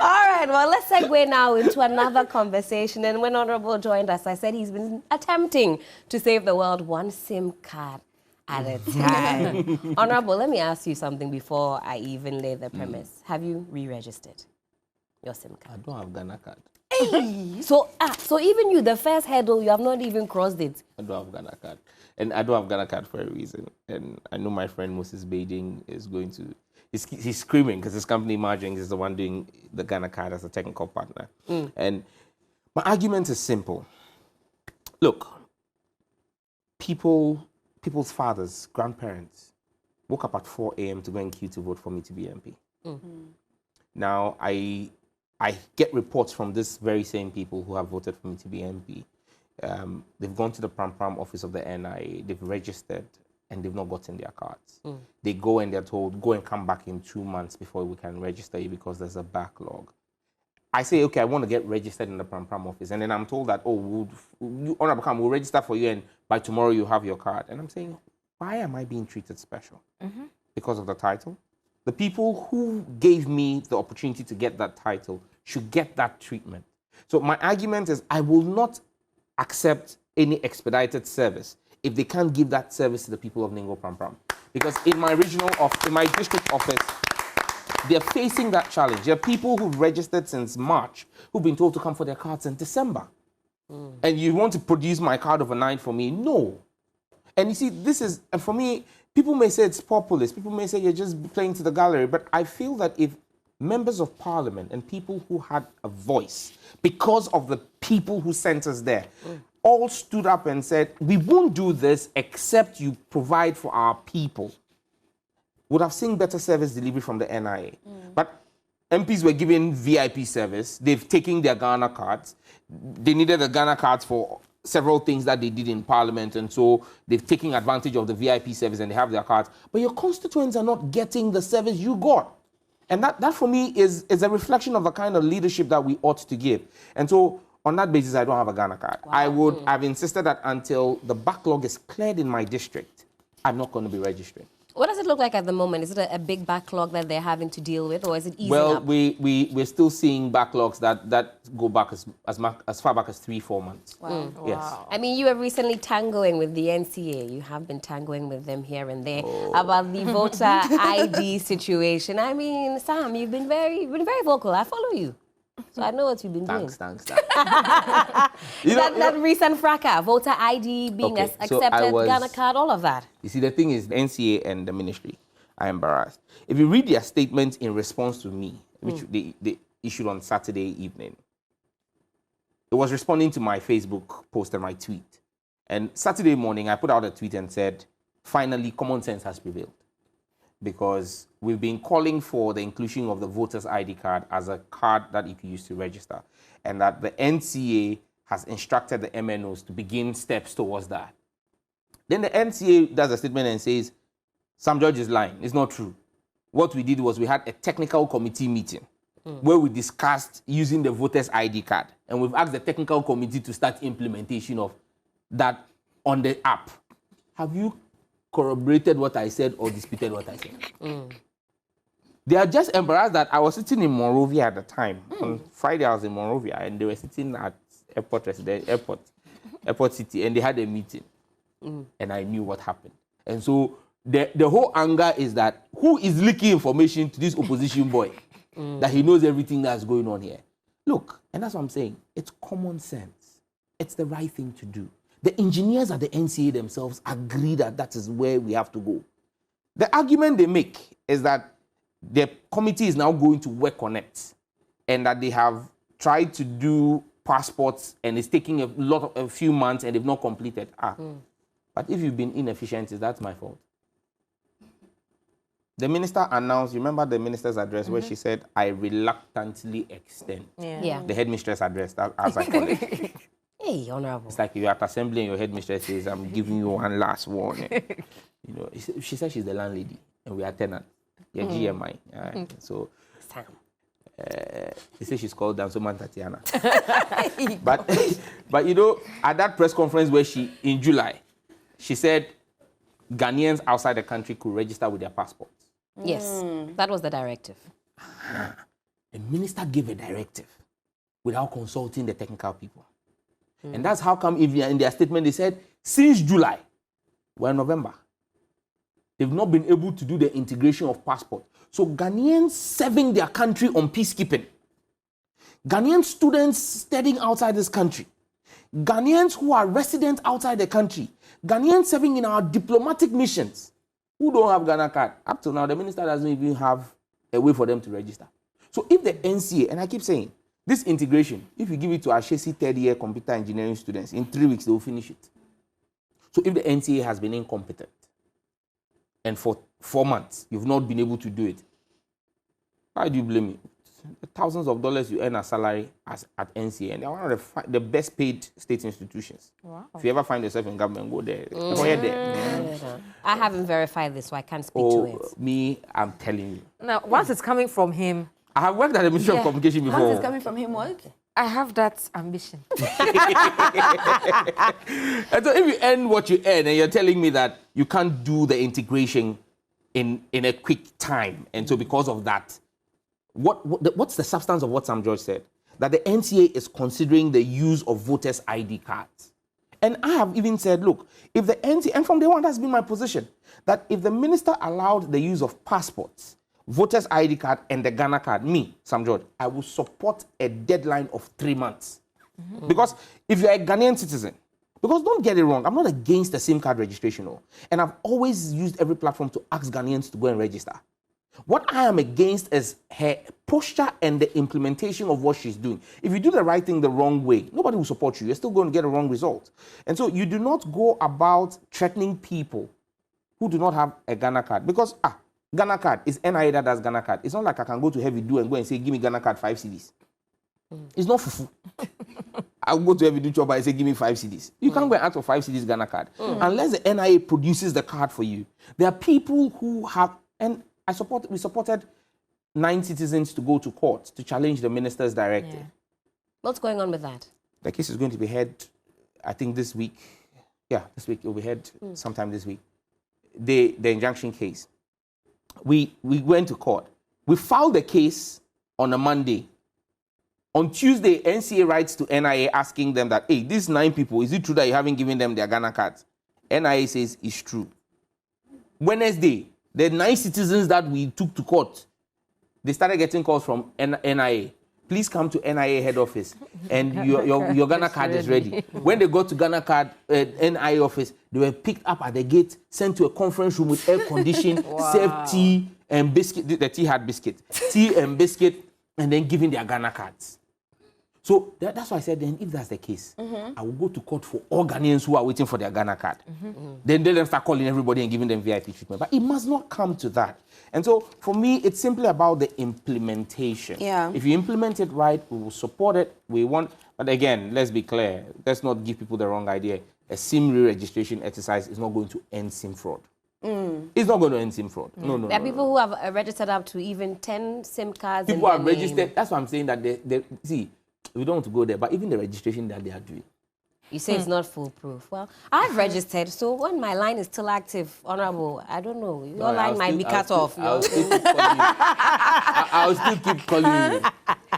All right, well, let's segue now into another conversation. And when Honorable joined us, I said he's been attempting to save the world one SIM card at a time. Honorable, let me ask you something before I even lay the premise. Have you re-registered your SIM card? I don't have Ghana card. Hey! So even you, the first hurdle, you have not even crossed it. I don't have Ghana card. And I don't have Ghana card for a reason. And I know my friend Moses Beijing is going to... He's screaming because his company, Margins, is the one doing the Ghana card as a technical partner. And my argument is simple. Look, people's fathers, grandparents, woke up at 4 a.m. to go and queue to vote for me to be MP. Now, I get reports from this very same people who have voted for me to be MP. They've gone to the Pram office of the NIA, they've registered, and they've not gotten their cards. They go and they're told, go and come back in 2 months before we can register you because there's a backlog. I say, okay, I want to get registered in the Pram office. And then I'm told that, oh, we'll register for you and by tomorrow you have your card. And I'm saying, why am I being treated special? Because of the title? The people who gave me the opportunity to get that title should get that treatment. So my argument is I will not accept any expedited service if they can't give that service to the people of Ningo Pram. Because in my district office, they're facing that challenge. There are people who've registered since March who've been told to come for their cards in December. And you want to produce my card overnight for me? No. And you see, and for me, people may say it's populist. People may say you're just playing to the gallery. But I feel that if members of parliament and people who had a voice because of the people who sent us there all stood up and said, we won't do this except you provide for our people, would have seen better service delivery from the NIA. But MPs were given VIP service. They've taken their Ghana cards. They needed the Ghana cards for several things that they did in parliament, and so they've taken advantage of the VIP service and they have their cards. But your constituents are not getting the service you got. And that for me is a reflection of the kind of leadership that we ought to give. And so on that basis, I don't have a Ghana card. Wow. I've insisted that until the backlog is cleared in my district, I'm not going to be registering. What does it look like at the moment? Is it a big backlog that they're having to deal with, or is it easing up? Well, we're still seeing backlogs that go back as far back as 3-4 months. Wow. Yes. Wow. I mean, you were recently tangoing with the NCA. You have been tangoing with them here and there about the voter ID situation. I mean, Sam, you've been very vocal. I follow you. So I know what you've been doing. Thanks. that recent fracas, voter ID being accepted, Ghana card, all of that. You see, the thing is, the NCA and the ministry are embarrassed. If you read their statement in response to me, which they issued on Saturday evening, it was responding to my Facebook post and my tweet. And Saturday morning, I put out a tweet and said, finally, common sense has prevailed. Because we've been calling for the inclusion of the voter's ID card as a card that you can use to register. And that the NCA has instructed the MNOs to begin steps towards that. Then the NCA does a statement and says, Sam George is lying. It's not true. What we did was we had a technical committee meeting where we discussed using the voter's ID card. And we've asked the technical committee to start implementation of that on the app. Have you corroborated what I said or disputed what I said? They are just embarrassed that I was sitting in Monrovia at the time. On Friday, I was in Monrovia, and they were sitting at Airport City, and they had a meeting. And I knew what happened. And so the whole anger is that who is leaking information to this opposition boy that he knows everything that's going on here? Look, and that's what I'm saying. It's common sense. It's the right thing to do. The engineers at the NCA themselves agree that that is where we have to go. The argument they make is that the committee is now going to work on it and that they have tried to do passports and it's taking a few months and they've not completed. But if you've been inefficient, that's my fault. The minister announced, remember the minister's address where she said, I reluctantly extend. The headmistress address, as I call it. Hey, Honorable. It's like you're at assembly and your headmistress says, I'm giving you one last warning. You know, she said she's the landlady and we are tenant. You're GMI. So, Sam. They say she's called down, so man Tatiana. but you know, at that press conference where in July, she said Ghanaians outside the country could register with their passports. Yes, that was the directive. a minister gave a directive without consulting the technical people. And that's how come if in their statement they said, since July, we're in November, they've not been able to do the integration of passport. So Ghanaians serving their country on peacekeeping, Ghanaian students studying outside this country, Ghanaians who are resident outside the country, Ghanaians serving in our diplomatic missions, who don't have Ghana card. Up till now, the minister doesn't even have a way for them to register. So if the NCA, and I keep saying, this integration, if you give it to Ashesi third-year computer engineering students, in 3 weeks, they will finish it. So if the NCA has been incompetent, and for 4 months, you've not been able to do it, why do you blame me? The thousands of dollars you earn as salary at NCA, and they're one of the best paid state institutions. Wow. If you ever find yourself in government, go there. Go there. I haven't verified this, so I can't speak to it. Me, I'm telling you. Now, once it's coming from him, I have worked at the Ministry of Communication before. Once it's coming from him, what? I have that ambition. And so if you earn what you earn and you're telling me that you can't do the integration in a quick time, and so because of that, what's the substance of what Sam George said? That the NCA is considering the use of voters' ID cards. And I have even said, look, if the NCA, and from day one that's been my position, that if the minister allowed the use of passports, voters' ID card and the Ghana card, me, Sam George, I will support a deadline of 3 months. Because if you're a Ghanaian citizen, because don't get it wrong, I'm not against the SIM card registration, and I've always used every platform to ask Ghanaians to go and register. What I am against is her posture and the implementation of what she's doing. If you do the right thing the wrong way, nobody will support you. You're still going to get a wrong result. And so you do not go about threatening people who do not have a Ghana card. Because, Ghana card is NIA that does Ghana card. It's not like I can go to Heavy Do and go and say, give me Ghana card 5 cedis. It's not fufu. I'll go to Heavy Do Chopper and say, give me 5 cedis. You can't go and ask for 5 cedis Ghana card. Unless the NIA produces the card for you. There are people who have, and we supported 9 citizens to go to court to challenge the minister's directive. Yeah. What's going on with that? The case is going to be heard, I think this week. Yeah, this week. It will be heard sometime this week. The injunction case. We went to court. We filed the case on a Monday. On Tuesday, NCA writes to NIA asking them that, hey, these 9 people, is it true that you haven't given them their Ghana cards? NIA says it's true. Wednesday, the 9 citizens that we took to court, they started getting calls from NIA. Please come to NIA head office and your Ghana card is ready. When they got to Ghana card NIA office, they were picked up at the gate, sent to a conference room with air conditioning, served tea and biscuit. The tea had biscuit. Tea and biscuit, and then given their Ghana cards. So that's why I said, then if that's the case, I will go to court for all Ghanaians who are waiting for their Ghana card. Then they start calling everybody and giving them VIP treatment. But it must not come to that. And so for me, it's simply about the implementation. Yeah. If you implement it right, we will support it. We want, but again, let's be clear. Let's not give people the wrong idea. A SIM re-registration exercise is not going to end SIM fraud. It's not going to end SIM fraud. No. There are people who have registered up to even 10 SIM cards. People have registered. That's why I'm saying that they see, we don't want to go there, but even the registration that they are doing. You say it's not foolproof. Well, I've registered, so when my line is still active, Honorable, I don't know. Your line might be cut off. I'll still keep calling you.